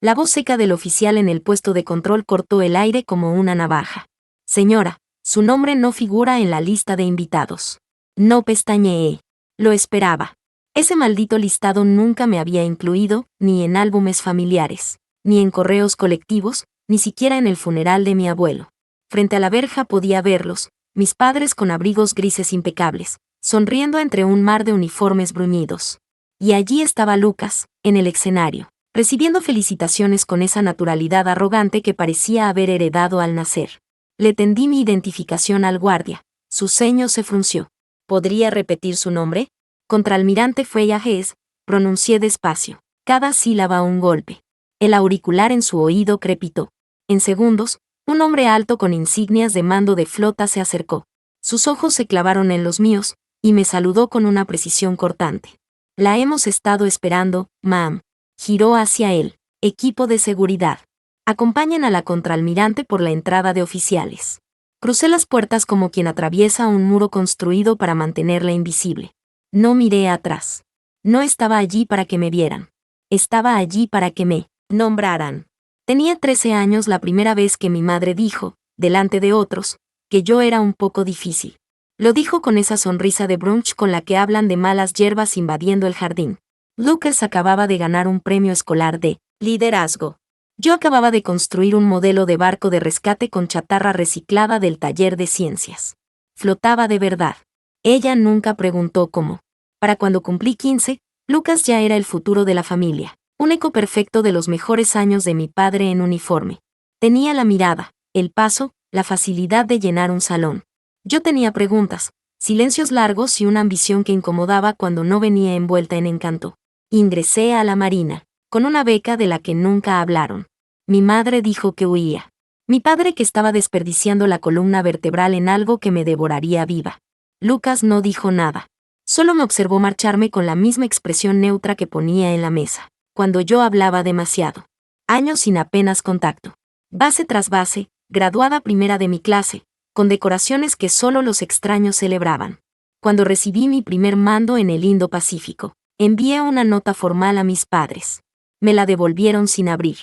La voz seca del oficial en el puesto de control cortó el aire como una navaja. Señora, su nombre no figura en la lista de invitados. No pestañeé. Lo esperaba. Ese maldito listado nunca me había incluido, ni en álbumes familiares, ni en correos colectivos, ni siquiera en el funeral de mi abuelo. Frente a la verja podía verlos, mis padres con abrigos grises impecables, sonriendo entre un mar de uniformes bruñidos. Y allí estaba Lucas, en el escenario, recibiendo felicitaciones con esa naturalidad arrogante que parecía haber heredado al nacer. Le tendí mi identificación al guardia. Su ceño se frunció. ¿Podría repetir su nombre? Contraalmirante Feyagés, pronuncié despacio, cada sílaba un golpe. El auricular en su oído crepitó. En segundos, un hombre alto con insignias de mando de flota se acercó. Sus ojos se clavaron en los míos, y me saludó con una precisión cortante. La hemos estado esperando, ma'am. Giró hacia él. Equipo de seguridad. Acompañen a la contraalmirante por la entrada de oficiales. Crucé las puertas como quien atraviesa un muro construido para mantenerla invisible. No miré atrás. No estaba allí para que me vieran. Estaba allí para que me nombraran. Tenía 13 años la primera vez que mi madre dijo, delante de otros, que yo era un poco difícil. Lo dijo con esa sonrisa de brunch con la que hablan de malas hierbas invadiendo el jardín. Lucas acababa de ganar un premio escolar de liderazgo. Yo acababa de construir un modelo de barco de rescate con chatarra reciclada del taller de ciencias. Flotaba de verdad. Ella nunca preguntó cómo. Para cuando cumplí 15, Lucas ya era el futuro de la familia, un eco perfecto de los mejores años de mi padre en uniforme. Tenía la mirada, el paso, la facilidad de llenar un salón. Yo tenía preguntas, silencios largos y una ambición que incomodaba cuando no venía envuelta en encanto. Ingresé a la Marina, con una beca de la que nunca hablaron. Mi madre dijo que huía. Mi padre que estaba desperdiciando la columna vertebral en algo que me devoraría viva. Lucas no dijo nada. Solo me observó marcharme con la misma expresión neutra que ponía en la mesa, cuando yo hablaba demasiado. Años sin apenas contacto. Base tras base, graduada primera de mi clase, con decoraciones que solo los extraños celebraban. Cuando recibí mi primer mando en el Indo-Pacífico, envié una nota formal a mis padres. Me la devolvieron sin abrir.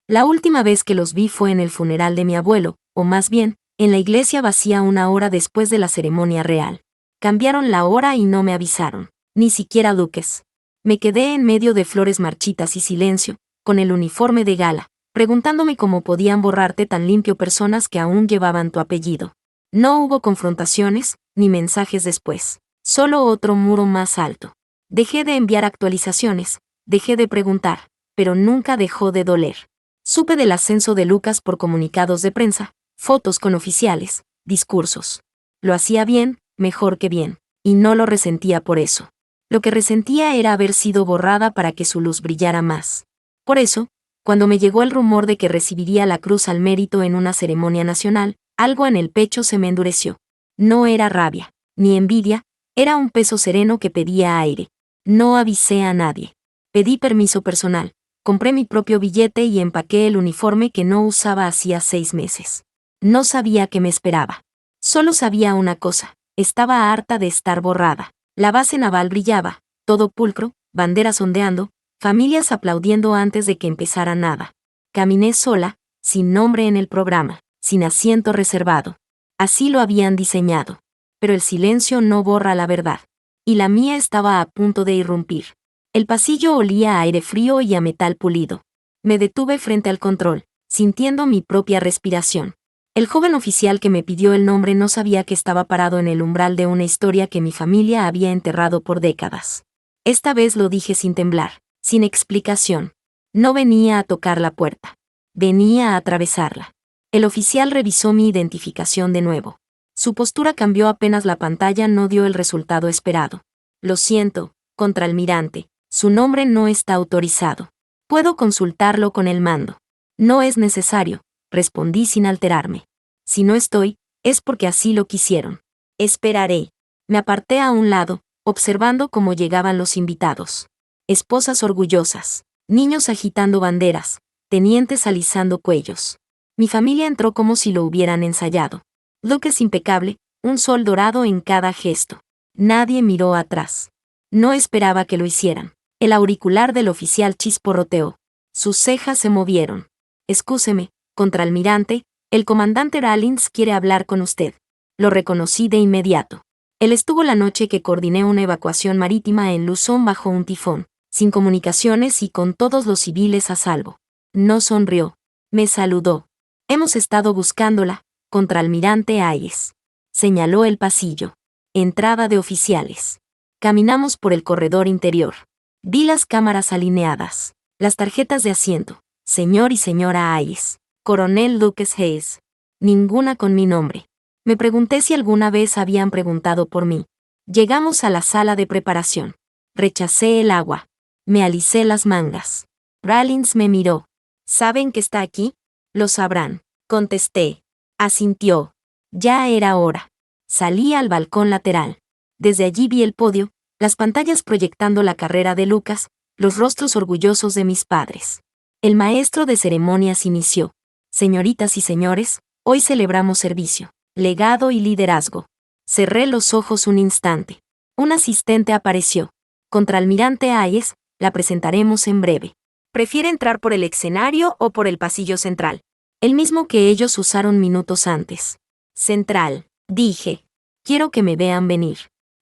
La última vez que los vi fue en el funeral de mi abuelo, o más bien, en la iglesia vacía una hora después de la ceremonia real. Cambiaron la hora y no me avisaron, ni siquiera Lucas. Me quedé en medio de flores marchitas y silencio, con el uniforme de gala, preguntándome cómo podían borrarte tan limpio personas que aún llevaban tu apellido. No hubo confrontaciones, ni mensajes después, solo otro muro más alto. Dejé de enviar actualizaciones, dejé de preguntar, pero nunca dejó de doler. Supe del ascenso de Lucas por comunicados de prensa, fotos con oficiales, discursos. Lo hacía bien, mejor que bien, y no lo resentía por eso. Lo que resentía era haber sido borrada para que su luz brillara más. Por eso, cuando me llegó el rumor de que recibiría la Cruz al Mérito en una ceremonia nacional, algo en el pecho se me endureció. No era rabia, ni envidia, era un peso sereno que pedía aire. No avisé a nadie. Pedí permiso personal, compré mi propio billete y empaqué el uniforme que no usaba hacía 6 meses. No sabía qué me esperaba. Solo sabía una cosa, estaba harta de estar borrada. La base naval brillaba, todo pulcro, banderas ondeando, familias aplaudiendo antes de que empezara nada. Caminé sola, sin nombre en el programa, sin asiento reservado. Así lo habían diseñado. Pero el silencio no borra la verdad. Y la mía estaba a punto de irrumpir. El pasillo olía a aire frío y a metal pulido. Me detuve frente al control, sintiendo mi propia respiración. El joven oficial que me pidió el nombre no sabía que estaba parado en el umbral de una historia que mi familia había enterrado por décadas. Esta vez lo dije sin temblar, sin explicación. No venía a tocar la puerta. Venía a atravesarla. El oficial revisó mi identificación de nuevo. Su postura cambió apenas la pantalla no dio el resultado esperado. Lo siento, contraalmirante, su nombre no está autorizado. Puedo consultarlo con el mando. No es necesario, respondí sin alterarme. Si no estoy, es porque así lo quisieron. Esperaré. Me aparté a un lado, observando cómo llegaban los invitados. Esposas orgullosas, niños agitando banderas, tenientes alisando cuellos. Mi familia entró como si lo hubieran ensayado. Lucas impecable, un sol dorado en cada gesto. Nadie miró atrás. No esperaba que lo hicieran. El auricular del oficial chisporroteó. Sus cejas se movieron. Excúseme, contraalmirante, el comandante Rawlins quiere hablar con usted. Lo reconocí de inmediato. Él estuvo la noche que coordiné una evacuación marítima en Luzón bajo un tifón, sin comunicaciones y con todos los civiles a salvo. No sonrió. Me saludó. Hemos estado buscándola, contraalmirante Hayes. Señaló el pasillo. Entrada de oficiales. Caminamos por el corredor interior. Vi las cámaras alineadas. Las tarjetas de asiento. Señor y señora Hayes. Coronel Lucas Hayes. Ninguna con mi nombre. Me pregunté si alguna vez habían preguntado por mí. Llegamos a la sala de preparación. Rechacé el agua. Me alicé las mangas. Rawlins me miró. ¿Saben que está aquí? Lo sabrán. Contesté. Asintió. Ya era hora. Salí al balcón lateral. Desde allí vi el podio, las pantallas proyectando la carrera de Lucas, los rostros orgullosos de mis padres. El maestro de ceremonias inició. Señoritas y señores, hoy celebramos servicio, legado y liderazgo. Cerré los ojos un instante. Un asistente apareció. Contraalmirante Hayes, la presentaremos en breve. ¿Prefiere entrar por el escenario o por el pasillo central? El mismo que ellos usaron minutos antes. Central, dije. Quiero que me vean venir.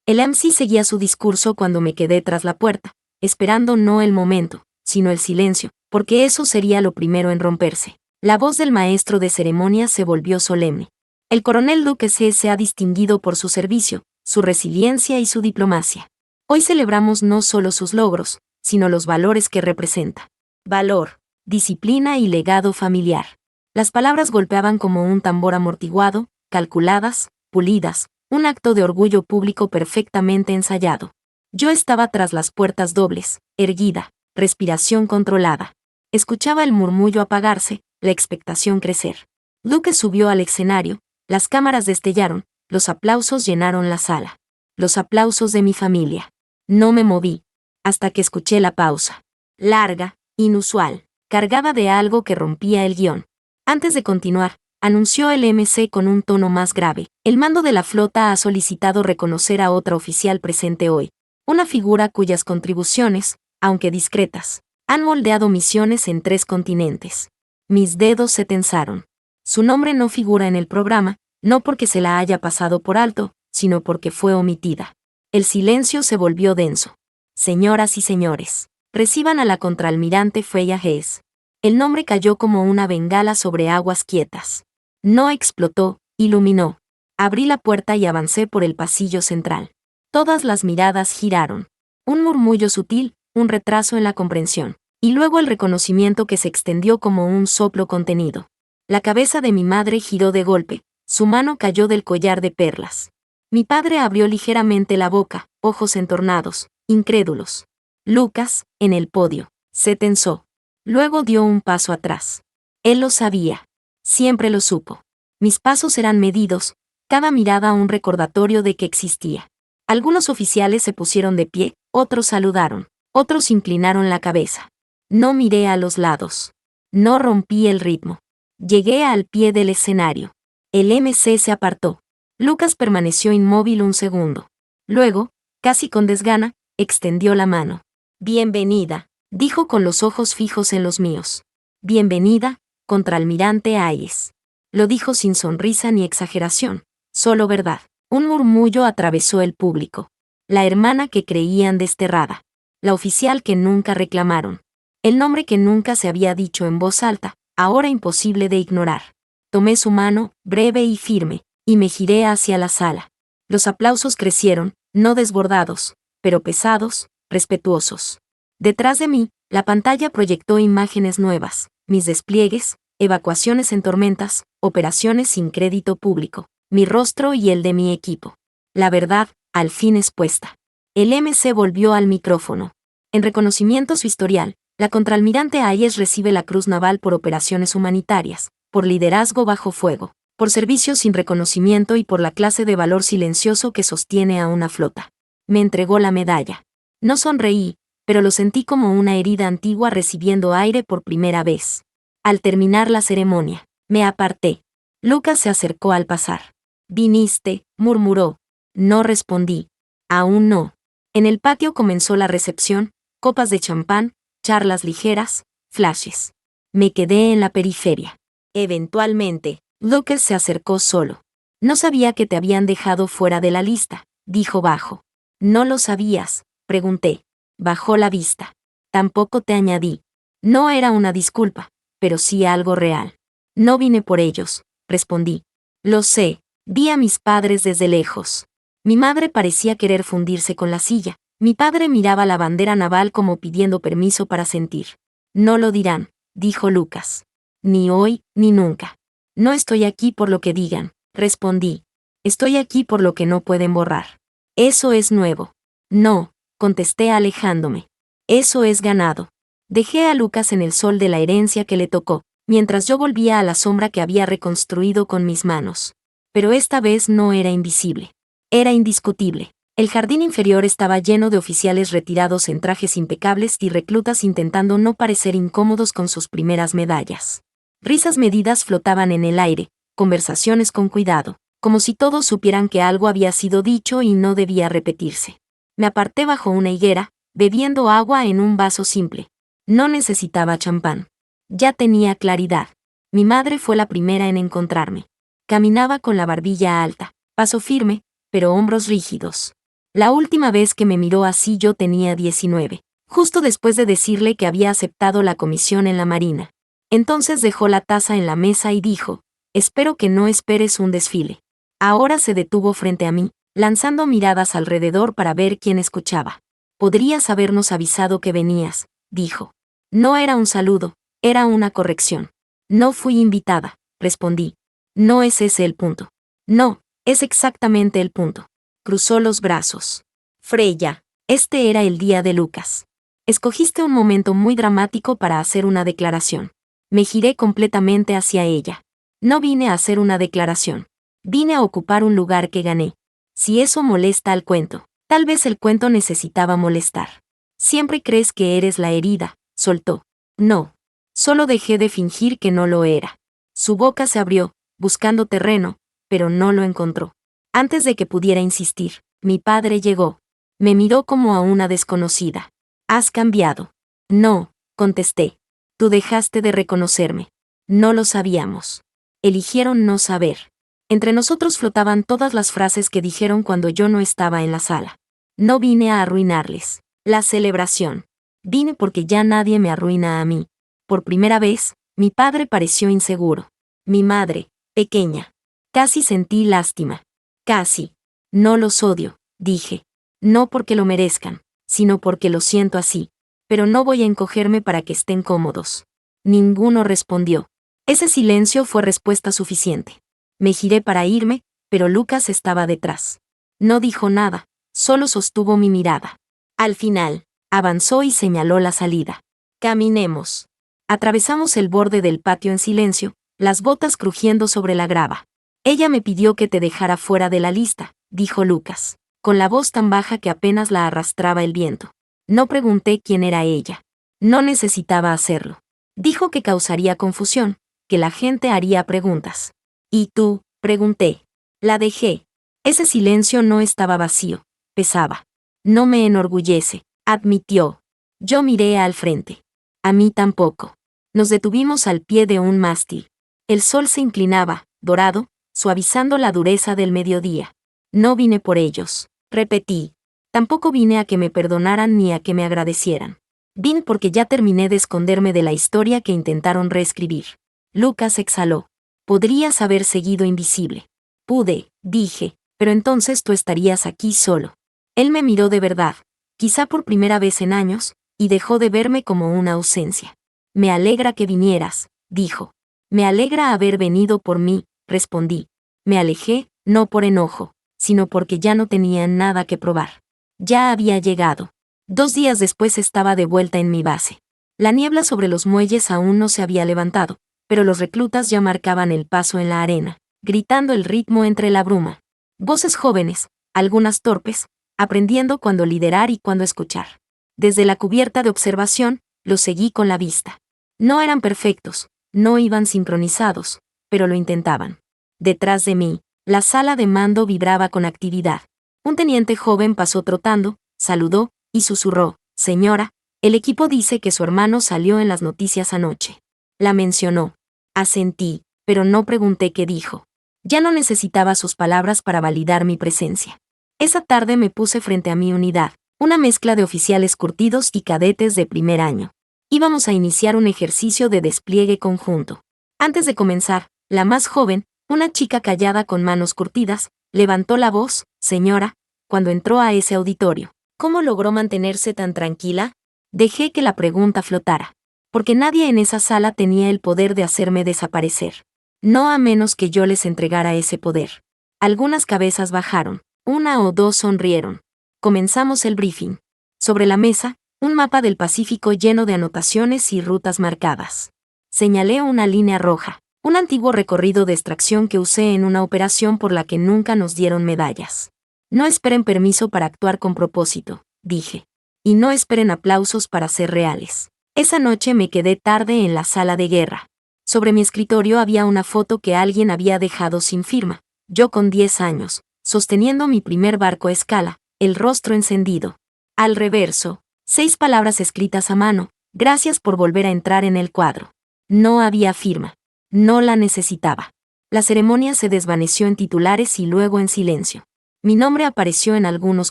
El MC seguía su discurso cuando me quedé tras la puerta, esperando no el momento, sino el silencio, porque eso sería lo primero en romperse. La voz del maestro de ceremonias se volvió solemne. El coronel Lucas se ha distinguido por su servicio, su resiliencia y su diplomacia. Hoy celebramos no solo sus logros, sino los valores que representa. Valor, disciplina y legado familiar. Las palabras golpeaban como un tambor amortiguado, calculadas, pulidas, un acto de orgullo público perfectamente ensayado. Yo estaba tras las puertas dobles, erguida, respiración controlada. Escuchaba el murmullo apagarse, la expectación crecer. Lucas subió al escenario, las cámaras destellaron, los aplausos llenaron la sala. Los aplausos de mi familia. No me moví, hasta que escuché la pausa. Larga, inusual, cargada de algo que rompía el guión. Antes de continuar, anunció el MC con un tono más grave. El mando de la flota ha solicitado reconocer a otra oficial presente hoy. Una figura cuyas contribuciones, aunque discretas, han moldeado misiones en 3 continentes. Mis dedos se tensaron. Su nombre no figura en el programa, no porque se la haya pasado por alto, sino porque fue omitida. El silencio se volvió denso. Señoras y señores, reciban a la contraalmirante Freya Hayes. El nombre cayó como una bengala sobre aguas quietas. No explotó, iluminó. Abrí la puerta y avancé por el pasillo central. Todas las miradas giraron. Un murmullo sutil, un retraso en la comprensión, y luego el reconocimiento que se extendió como un soplo contenido. La cabeza de mi madre giró de golpe, su mano cayó del collar de perlas. Mi padre abrió ligeramente la boca, ojos entornados, incrédulos. Lucas, en el podio, se tensó. Luego dio un paso atrás. Él lo sabía. Siempre lo supo. Mis pasos eran medidos, cada mirada un recordatorio de que existía. Algunos oficiales se pusieron de pie, otros saludaron, otros inclinaron la cabeza. No miré a los lados. No rompí el ritmo. Llegué al pie del escenario. El MC se apartó. Lucas permaneció inmóvil un segundo. Luego, casi con desgana, extendió la mano. Bienvenida, dijo con los ojos fijos en los míos. Bienvenida, contraalmirante Hayes. Lo dijo sin sonrisa ni exageración, solo verdad. Un murmullo atravesó el público. La hermana que creían desterrada. La oficial que nunca reclamaron. El nombre que nunca se había dicho en voz alta, ahora imposible de ignorar. Tomé su mano, breve y firme, y me giré hacia la sala. Los aplausos crecieron, no desbordados, pero pesados, respetuosos. Detrás de mí, la pantalla proyectó imágenes nuevas, mis despliegues, evacuaciones en tormentas, operaciones sin crédito público, mi rostro y el de mi equipo. La verdad, al fin expuesta. El MC volvió al micrófono. En reconocimiento a su historial, la contraalmirante Hayes recibe la Cruz Naval por operaciones humanitarias, por liderazgo bajo fuego, por servicios sin reconocimiento y por la clase de valor silencioso que sostiene a una flota. Me entregó la medalla. No sonreí, pero lo sentí como una herida antigua recibiendo aire por primera vez. Al terminar la ceremonia, me aparté. Lucas se acercó al pasar. «¿Viniste?», murmuró. No respondí. Aún no. En el patio comenzó la recepción, copas de champán, charlas ligeras, Flashes. Me quedé en la periferia. Eventualmente, Lucas se acercó solo. No sabía que te habían dejado fuera de la lista, dijo bajo. ¿No lo sabías?, pregunté. Bajó la vista. Tampoco te añadí. No era una disculpa, pero sí algo real. No vine por ellos, respondí. Lo sé, vi a mis padres desde lejos. Mi madre parecía querer fundirse con la silla. Mi padre miraba la bandera naval como pidiendo permiso para sentir. No lo dirán, dijo Lucas. Ni hoy, ni nunca. No estoy aquí por lo que digan, respondí. Estoy aquí por lo que no pueden borrar. Eso es nuevo. No, contesté alejándome. Eso es ganado. Dejé a Lucas en el sol de la herencia que le tocó, mientras yo volvía a la sombra que había reconstruido con mis manos. Pero esta vez no era invisible. Era indiscutible. El jardín inferior estaba lleno de oficiales retirados en trajes impecables y reclutas intentando no parecer incómodos con sus primeras medallas. Risas medidas flotaban en el aire, conversaciones con cuidado, como si todos supieran que algo había sido dicho y no debía repetirse. Me aparté bajo una higuera, bebiendo agua en un vaso simple. No necesitaba champán. Ya tenía claridad. Mi madre fue la primera en encontrarme. Caminaba con la barbilla alta, paso firme, pero hombros rígidos. La última vez que me miró así yo tenía 19, justo después de decirle que había aceptado la comisión en la Marina. Entonces dejó la taza en la mesa y dijo, espero que no esperes un desfile. Ahora se detuvo frente a mí, lanzando miradas alrededor para ver quién escuchaba. Podrías habernos avisado que venías, dijo. No era un saludo, era una corrección. No fui invitada, respondí. No es ese el punto. No, es exactamente el punto. Cruzó los brazos. Freya, este era el día de Lucas. Escogiste un momento muy dramático para hacer una declaración. Me giré completamente hacia ella. No vine a hacer una declaración. Vine a ocupar un lugar que gané. Si eso molesta al cuento, tal vez el cuento necesitaba molestar. Siempre crees que eres la herida, soltó. No. Solo dejé de fingir que no lo era. Su boca se abrió, buscando terreno, pero no lo encontró. Antes de que pudiera insistir, mi padre llegó. Me miró como a una desconocida. ¿Has cambiado? No, contesté. Tú dejaste de reconocerme. No lo sabíamos. Eligieron no saber. Entre nosotros flotaban todas las frases que dijeron cuando yo no estaba en la sala. No vine a arruinarles la celebración. Vine porque ya nadie me arruina a mí. Por primera vez, mi padre pareció inseguro. Mi madre, pequeña. Casi sentí lástima. Casi. No los odio, dije. No porque lo merezcan, sino porque lo siento así. Pero no voy a encogerme para que estén cómodos. Ninguno respondió. Ese silencio fue respuesta suficiente. Me giré para irme, pero Lucas estaba detrás. No dijo nada, solo sostuvo mi mirada. Al final, avanzó y señaló la salida. Caminemos. Atravesamos el borde del patio en silencio, las botas crujiendo sobre la grava. Ella me pidió que te dejara fuera de la lista, dijo Lucas, con la voz tan baja que apenas la arrastraba el viento. No pregunté quién era ella. No necesitaba hacerlo. Dijo que causaría confusión, que la gente haría preguntas. ¿Y tú?, pregunté. La dejé. Ese silencio no estaba vacío, pesaba. No me enorgullece, admitió. Yo miré al frente. A mí tampoco. Nos detuvimos al pie de un mástil. El sol se inclinaba, dorado, suavizando la dureza del mediodía. No vine por ellos, repetí. Tampoco vine a que me perdonaran ni a que me agradecieran. Vine porque ya terminé de esconderme de la historia que intentaron reescribir. Lucas exhaló. Podrías haber seguido invisible. Pude, dije, pero entonces tú estarías aquí solo. Él me miró de verdad, quizá por primera vez en años, y dejó de verme como una ausencia. Me alegra que vinieras, dijo. Me alegra haber venido por mí, respondí. Me alejé, no por enojo, sino porque ya no tenía nada que probar. Ya había llegado. 2 días después estaba de vuelta en mi base. La niebla sobre los muelles aún no se había levantado, pero los reclutas ya marcaban el paso en la arena, gritando el ritmo entre la bruma. Voces jóvenes, algunas torpes, aprendiendo cuándo liderar y cuándo escuchar. Desde la cubierta de observación, los seguí con la vista. No eran perfectos, no iban sincronizados, pero lo intentaban. Detrás de mí, la sala de mando vibraba con actividad. Un teniente joven pasó trotando, saludó, y susurró, «Señora, El equipo dice que su hermano salió en las noticias anoche. La mencionó. Asentí, pero no pregunté qué dijo. Ya no necesitaba sus palabras para validar mi presencia. Esa tarde me puse frente a mi unidad, una mezcla de oficiales curtidos y cadetes de primer año. Íbamos a iniciar un ejercicio de despliegue conjunto. Antes de comenzar, la más joven, una chica callada con manos curtidas, levantó la voz: «Señora», cuando entró a ese auditorio. ¿Cómo logró mantenerse tan tranquila? Dejé que la pregunta flotara. Porque nadie en esa sala tenía el poder de hacerme desaparecer. No a menos que yo les entregara ese poder. Algunas cabezas bajaron, una o dos sonrieron. Comenzamos el briefing. Sobre la mesa, un mapa del Pacífico lleno de anotaciones y rutas marcadas. Señalé una línea roja, un antiguo recorrido de extracción que usé en una operación por la que nunca nos dieron medallas. No esperen permiso para actuar con propósito, dije. Y no esperen aplausos para ser reales. Esa noche me quedé tarde en la sala de guerra. Sobre mi escritorio había una foto que alguien había dejado sin firma. Yo con 10 años, sosteniendo mi primer barco a escala, el rostro encendido. Al reverso, 6 palabras escritas a mano: «Gracias por volver a entrar en el cuadro». No había firma. No la necesitaba. La ceremonia se desvaneció en titulares y luego en silencio. Mi nombre apareció en algunos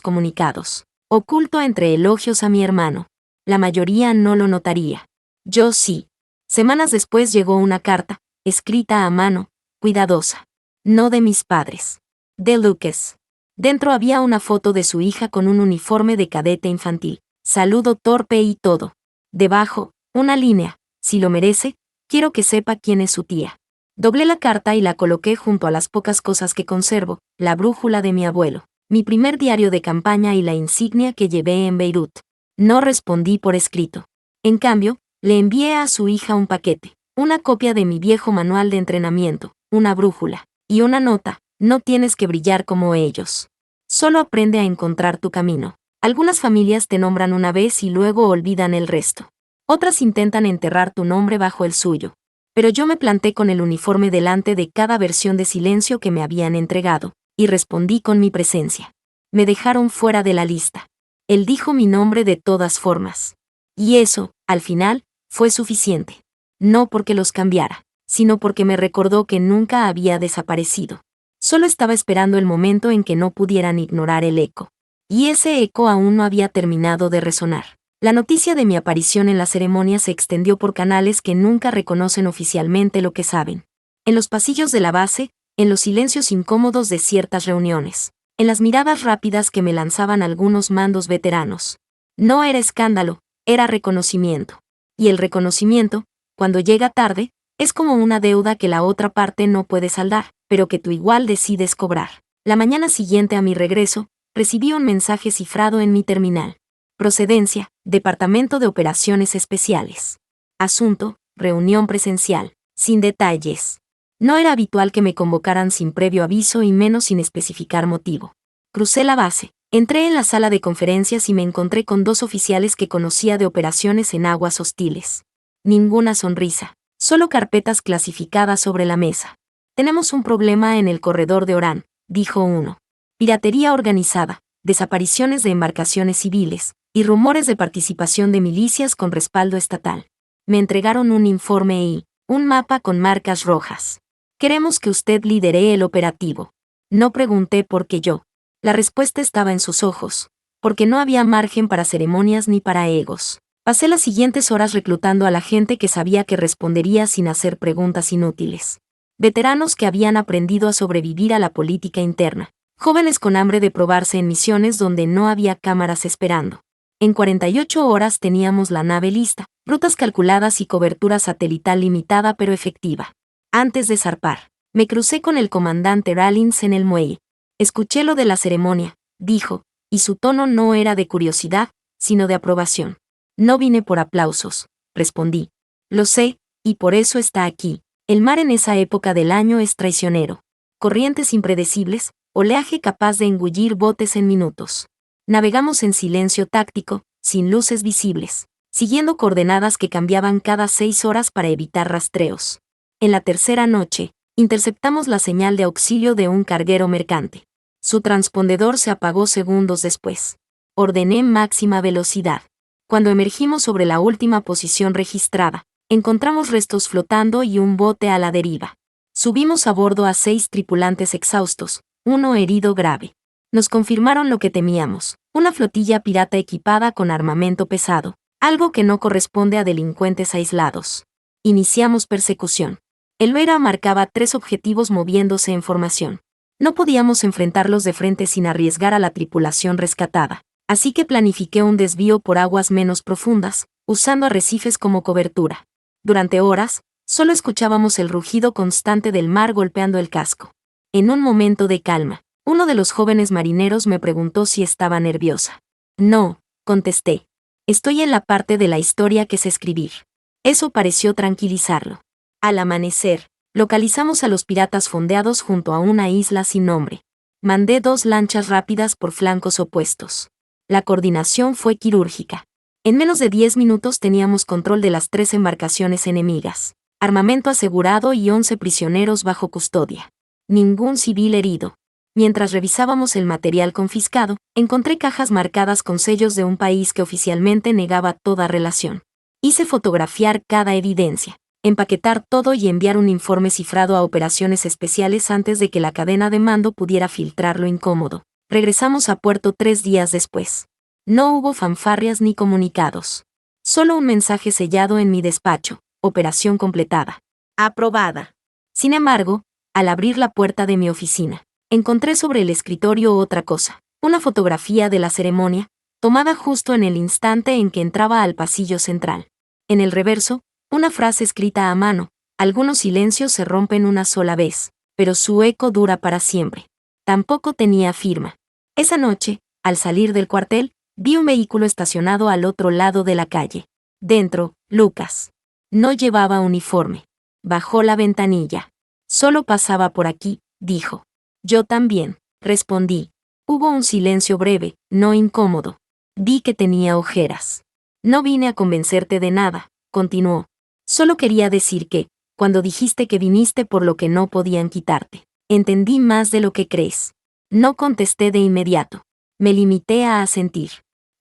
comunicados, oculto entre elogios a mi hermano. La mayoría no lo notaría. Yo sí. Semanas después llegó una carta, escrita a mano, cuidadosa. No de mis padres. De Lucas. Dentro había una foto de su hija con un uniforme de cadete infantil. Saludo torpe y todo. Debajo, una línea: «Si lo merece, quiero que sepa quién es su tía». Doblé la carta y la coloqué junto a las pocas cosas que conservo: la brújula de mi abuelo, mi primer diario de campaña y la insignia que llevé en Beirut. No respondí por escrito. En cambio, le envié a su hija un paquete, una copia de mi viejo manual de entrenamiento, una brújula, y una nota: «No tienes que brillar como ellos. Solo aprende a encontrar tu camino». Algunas familias te nombran una vez y luego olvidan el resto. Otras intentan enterrar tu nombre bajo el suyo. Pero yo me planté con el uniforme delante de cada versión de silencio que me habían entregado, y respondí con mi presencia. Me dejaron fuera de la lista. Él dijo mi nombre de todas formas. Y eso, al final, fue suficiente. No porque los cambiara, sino porque me recordó que nunca había desaparecido. Solo estaba esperando el momento en que no pudieran ignorar el eco. Y ese eco aún no había terminado de resonar. La noticia de mi aparición en la ceremonia se extendió por canales que nunca reconocen oficialmente lo que saben. En los pasillos de la base, en los silencios incómodos de ciertas reuniones, en las miradas rápidas que me lanzaban algunos mandos veteranos. No era escándalo, era reconocimiento. Y el reconocimiento, cuando llega tarde, es como una deuda que la otra parte no puede saldar, pero que tú igual decides cobrar. La mañana siguiente a mi regreso, recibí un mensaje cifrado en mi terminal. Procedencia: Departamento de Operaciones Especiales. Asunto: reunión presencial. Sin detalles. No era habitual que me convocaran sin previo aviso y menos sin especificar motivo. Crucé la base, entré en la sala de conferencias y me encontré con 2 oficiales que conocía de operaciones en aguas hostiles. Ninguna sonrisa, solo carpetas clasificadas sobre la mesa. «Tenemos un problema en el corredor de Orán», dijo uno. «Piratería organizada, desapariciones de embarcaciones civiles, y rumores de participación de milicias con respaldo estatal». Me entregaron un informe y un mapa con marcas rojas. «Queremos que usted lidere el operativo». No pregunté por qué yo. La respuesta estaba en sus ojos, porque no había margen para ceremonias ni para egos. Pasé las siguientes horas reclutando a la gente que sabía que respondería sin hacer preguntas inútiles. Veteranos que habían aprendido a sobrevivir a la política interna. Jóvenes con hambre de probarse en misiones donde no había cámaras esperando. En 48 horas teníamos la nave lista, rutas calculadas y cobertura satelital limitada pero efectiva. Antes de zarpar, me crucé con el comandante Rallins en el muelle. «Escuché lo de la ceremonia», dijo, y su tono no era de curiosidad, sino de aprobación. «No vine por aplausos», respondí. «Lo sé, y por eso está aquí. El mar en esa época del año es traicionero. Corrientes impredecibles, oleaje capaz de engullir botes en minutos. Navegamos en silencio táctico, sin luces visibles, siguiendo coordenadas que cambiaban cada 6 horas para evitar rastreos. En la tercera noche, interceptamos la señal de auxilio de un carguero mercante. Su transpondedor se apagó segundos después. Ordené máxima velocidad. Cuando emergimos sobre la última posición registrada, encontramos restos flotando y un bote a la deriva. Subimos a bordo a 6 tripulantes exhaustos, uno herido grave. Nos confirmaron lo que temíamos, una flotilla pirata equipada con armamento pesado, algo que no corresponde a delincuentes aislados. Iniciamos persecución. El Vera marcaba 3 objetivos moviéndose en formación. No podíamos enfrentarlos de frente sin arriesgar a la tripulación rescatada, así que planifiqué un desvío por aguas menos profundas, usando arrecifes como cobertura. Durante horas, solo escuchábamos el rugido constante del mar golpeando el casco. En un momento de calma, uno de los jóvenes marineros me preguntó si estaba nerviosa. No, contesté. Estoy en la parte de la historia que sé escribir. Eso pareció tranquilizarlo. Al amanecer, localizamos a los piratas fondeados junto a una isla sin nombre. Mandé 2 lanchas rápidas por flancos opuestos. La coordinación fue quirúrgica. En menos de 10 minutos teníamos control de las 3 embarcaciones enemigas, armamento asegurado y 11 prisioneros bajo custodia. Ningún civil herido. Mientras revisábamos el material confiscado, encontré cajas marcadas con sellos de un país que oficialmente negaba toda relación. Hice fotografiar cada evidencia, empaquetar todo y enviar un informe cifrado a operaciones especiales antes de que la cadena de mando pudiera filtrar lo incómodo. Regresamos a puerto 3 días después. No hubo fanfarrias ni comunicados. Solo un mensaje sellado en mi despacho: operación completada. Aprobada. Sin embargo, al abrir la puerta de mi oficina, encontré sobre el escritorio otra cosa, una fotografía de la ceremonia, tomada justo en el instante en que entraba al pasillo central. En el reverso, una frase escrita a mano: algunos silencios se rompen una sola vez, pero su eco dura para siempre. Tampoco tenía firma. Esa noche, al salir del cuartel, vi un vehículo estacionado al otro lado de la calle. Dentro, Lucas. No llevaba uniforme. Bajó la ventanilla. Solo pasaba por aquí, dijo. Yo también, respondí. Hubo un silencio breve, no incómodo. Vi que tenía ojeras. No vine a convencerte de nada, continuó. Solo quería decir que, cuando dijiste que viniste por lo que no podían quitarte, entendí más de lo que crees. No contesté de inmediato. Me limité a asentir.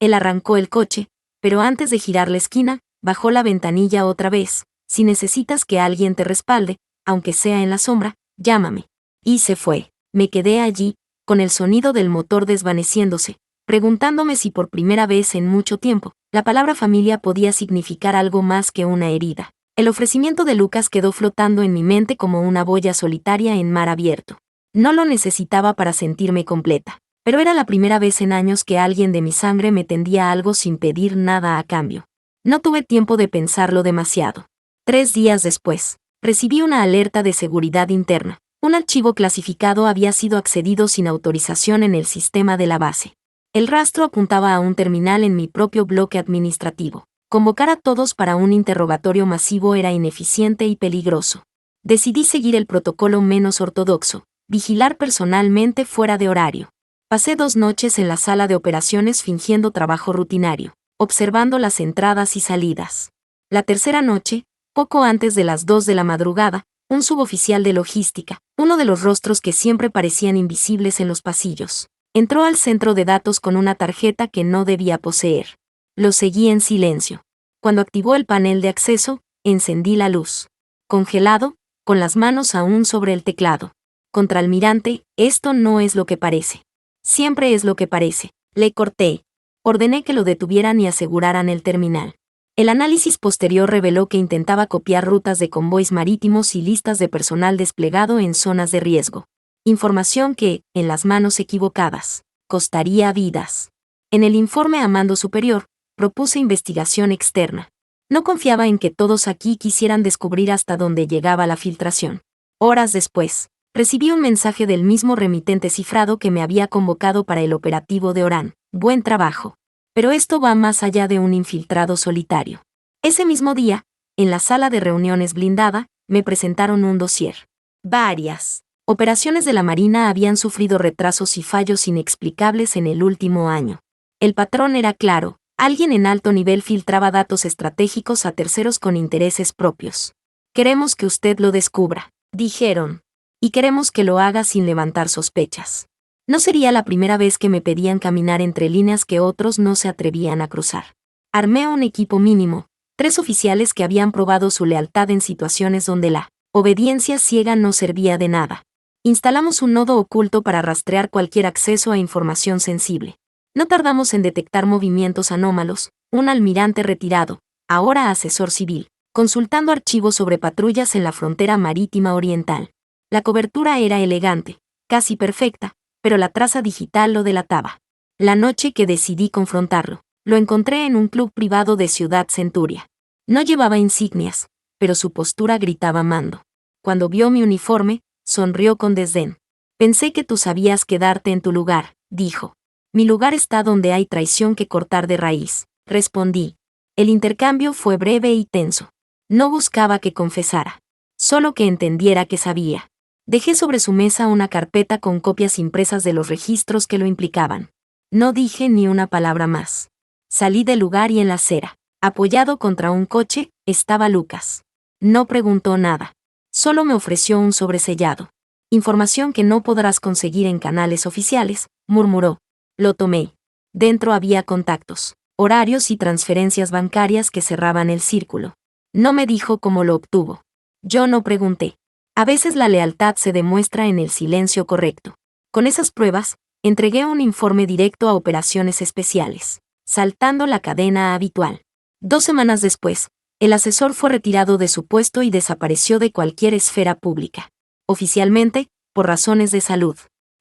Él arrancó el coche, pero antes de girar la esquina, bajó la ventanilla otra vez. Si necesitas que alguien te respalde, aunque sea en la sombra, llámame. Y se fue. Me quedé allí, con el sonido del motor desvaneciéndose, preguntándome si por primera vez en mucho tiempo, la palabra familia podía significar algo más que una herida. El ofrecimiento de Lucas quedó flotando en mi mente como una boya solitaria en mar abierto. No lo necesitaba para sentirme completa, pero era la primera vez en años que alguien de mi sangre me tendía algo sin pedir nada a cambio. No tuve tiempo de pensarlo demasiado. 3 días después, recibí una alerta de seguridad interna. Un archivo clasificado había sido accedido sin autorización en el sistema de la base. El rastro apuntaba a un terminal en mi propio bloque administrativo. Convocar a todos para un interrogatorio masivo era ineficiente y peligroso. Decidí seguir el protocolo menos ortodoxo: vigilar personalmente fuera de horario. Pasé 2 noches en la sala de operaciones fingiendo trabajo rutinario, observando las entradas y salidas. La tercera noche, poco antes de las 2 de la madrugada, un suboficial de logística, uno de los rostros que siempre parecían invisibles en los pasillos, entró al centro de datos con una tarjeta que no debía poseer. Lo seguí en silencio. Cuando activó el panel de acceso, encendí la luz. Congelado, con las manos aún sobre el teclado. Contraalmirante, esto no es lo que parece. Siempre es lo que parece. Le corté. Ordené que lo detuvieran y aseguraran el terminal. El análisis posterior reveló que intentaba copiar rutas de convoys marítimos y listas de personal desplegado en zonas de riesgo. Información que, en las manos equivocadas, costaría vidas. En el informe a mando superior, propuse investigación externa. No confiaba en que todos aquí quisieran descubrir hasta dónde llegaba la filtración. Horas después, recibí un mensaje del mismo remitente cifrado que me había convocado para el operativo de Orán. Buen trabajo. Pero esto va más allá de un infiltrado solitario. Ese mismo día, en la sala de reuniones blindada, me presentaron un dossier. Varias operaciones de la Marina habían sufrido retrasos y fallos inexplicables en el último año. El patrón era claro: alguien en alto nivel filtraba datos estratégicos a terceros con intereses propios. Queremos que usted lo descubra, dijeron. Y queremos que lo haga sin levantar sospechas. No sería la primera vez que me pedían caminar entre líneas que otros no se atrevían a cruzar. Armé un equipo mínimo, 3 oficiales que habían probado su lealtad en situaciones donde la obediencia ciega no servía de nada. Instalamos un nodo oculto para rastrear cualquier acceso a información sensible. No tardamos en detectar movimientos anómalos. Un almirante retirado, ahora asesor civil, consultando archivos sobre patrullas en la frontera marítima oriental. La cobertura era elegante, casi perfecta, pero la traza digital lo delataba. La noche que decidí confrontarlo, lo encontré en un club privado de Ciudad Centuria. No llevaba insignias, pero su postura gritaba mando. Cuando vio mi uniforme, sonrió con desdén. Pensé que tú sabías quedarte en tu lugar, dijo. Mi lugar está donde hay traición que cortar de raíz, respondí. El intercambio fue breve y tenso. No buscaba que confesara, solo que entendiera que sabía. Dejé sobre su mesa una carpeta con copias impresas de los registros que lo implicaban. No dije ni una palabra más. Salí del lugar y en la acera, apoyado contra un coche, estaba Lucas. No preguntó nada. Solo me ofreció un sobresellado. Información que no podrás conseguir en canales oficiales, murmuró. Lo tomé. Dentro había contactos, horarios y transferencias bancarias que cerraban el círculo. No me dijo cómo lo obtuvo. Yo no pregunté. A veces la lealtad se demuestra en el silencio correcto. Con esas pruebas, entregué un informe directo a operaciones especiales, saltando la cadena habitual. 2 semanas después, el asesor fue retirado de su puesto y desapareció de cualquier esfera pública. Oficialmente, por razones de salud.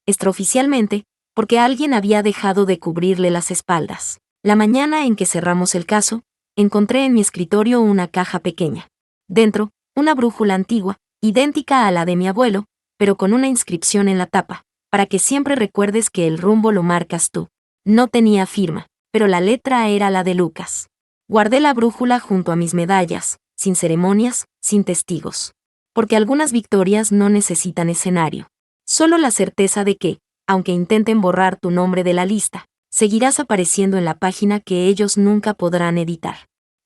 Extraoficialmente, porque alguien había dejado de cubrirle las espaldas. La mañana en que cerramos el caso, encontré en mi escritorio una caja pequeña. Dentro, una brújula antigua, idéntica a la de mi abuelo, pero con una inscripción en la tapa, para que siempre recuerdes que el rumbo lo marcas tú. No tenía firma, pero la letra era la de Lucas. Guardé la brújula junto a mis medallas, sin ceremonias, sin testigos. Porque algunas victorias no necesitan escenario. Solo la certeza de que, aunque intenten borrar tu nombre de la lista, seguirás apareciendo en la página que ellos nunca podrán editar.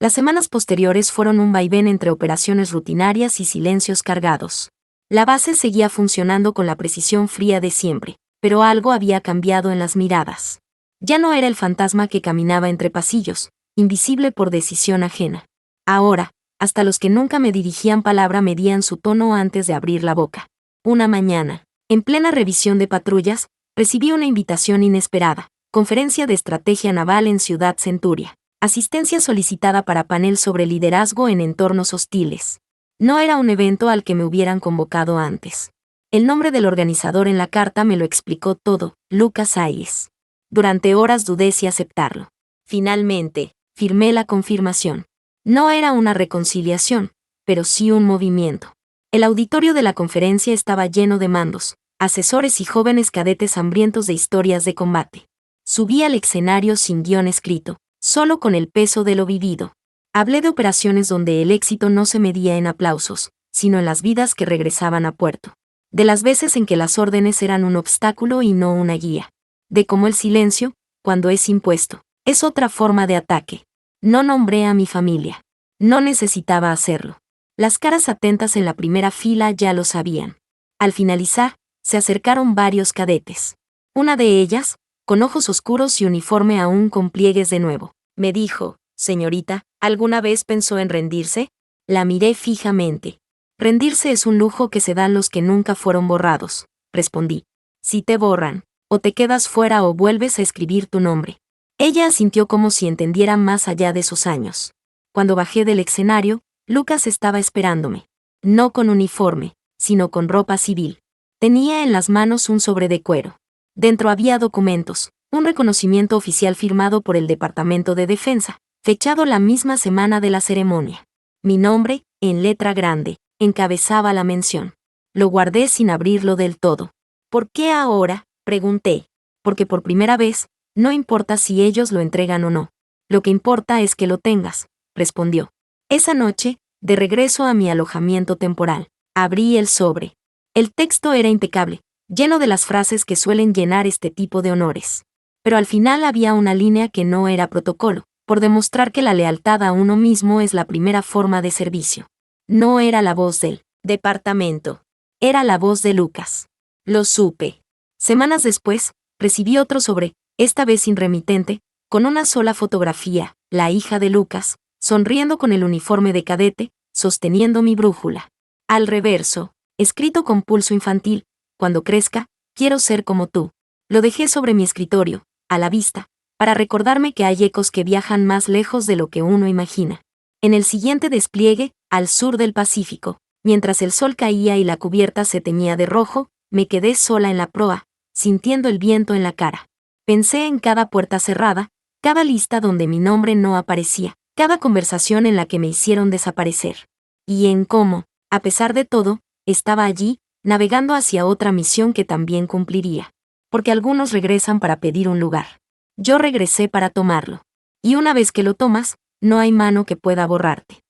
Las semanas posteriores fueron un vaivén entre operaciones rutinarias y silencios cargados. La base seguía funcionando con la precisión fría de siempre, pero algo había cambiado en las miradas. Ya no era el fantasma que caminaba entre pasillos, invisible por decisión ajena. Ahora, hasta los que nunca me dirigían palabra medían su tono antes de abrir la boca. Una mañana, en plena revisión de patrullas, recibí una invitación inesperada, conferencia de estrategia naval en Ciudad Centuria. Asistencia solicitada para panel sobre liderazgo en entornos hostiles. No era un evento al que me hubieran convocado antes. El nombre del organizador en la carta me lo explicó todo, Lucas Hayes. Durante horas dudé si aceptarlo. Finalmente, firmé la confirmación. No era una reconciliación, pero sí un movimiento. El auditorio de la conferencia estaba lleno de mandos, asesores y jóvenes cadetes hambrientos de historias de combate. Subí al escenario sin guión escrito, solo con el peso de lo vivido. Hablé de operaciones donde el éxito no se medía en aplausos, sino en las vidas que regresaban a puerto. De las veces en que las órdenes eran un obstáculo y no una guía. De cómo el silencio, cuando es impuesto, es otra forma de ataque. No nombré a mi familia. No necesitaba hacerlo. Las caras atentas en la primera fila ya lo sabían. Al finalizar, se acercaron varios cadetes. Una de ellas, con ojos oscuros y uniforme aún con pliegues de nuevo, me dijo, señorita, ¿alguna vez pensó en rendirse? La miré fijamente. Rendirse es un lujo que se dan los que nunca fueron borrados, respondí. Si te borran, o te quedas fuera o vuelves a escribir tu nombre. Ella asintió como si entendiera más allá de sus años. Cuando bajé del escenario, Lucas estaba esperándome. No con uniforme, sino con ropa civil. Tenía en las manos un sobre de cuero. Dentro había documentos, un reconocimiento oficial firmado por el Departamento de Defensa, fechado la misma semana de la ceremonia. Mi nombre, en letra grande, encabezaba la mención. Lo guardé sin abrirlo del todo. ¿Por qué ahora?, pregunté. Porque por primera vez, no importa si ellos lo entregan o no. Lo que importa es que lo tengas, respondió. Esa noche, de regreso a mi alojamiento temporal, abrí el sobre. El texto era impecable, lleno de las frases que suelen llenar este tipo de honores. Pero al final había una línea que no era protocolo, por demostrar que la lealtad a uno mismo es la primera forma de servicio. No era la voz del departamento. Era la voz de Lucas. Lo supe. Semanas después, recibí otro sobre, esta vez sin remitente, con una sola fotografía, la hija de Lucas, sonriendo con el uniforme de cadete, sosteniendo mi brújula. Al reverso, escrito con pulso infantil, cuando crezca, quiero ser como tú. Lo dejé sobre mi escritorio, a la vista, para recordarme que hay ecos que viajan más lejos de lo que uno imagina. En el siguiente despliegue, al sur del Pacífico, mientras el sol caía y la cubierta se teñía de rojo, me quedé sola en la proa, sintiendo el viento en la cara. Pensé en cada puerta cerrada, cada lista donde mi nombre no aparecía, cada conversación en la que me hicieron desaparecer. Y en cómo, a pesar de todo, estaba allí, navegando hacia otra misión que también cumpliría. Porque algunos regresan para pedir un lugar. Yo regresé para tomarlo. Y una vez que lo tomas, no hay mano que pueda borrarte.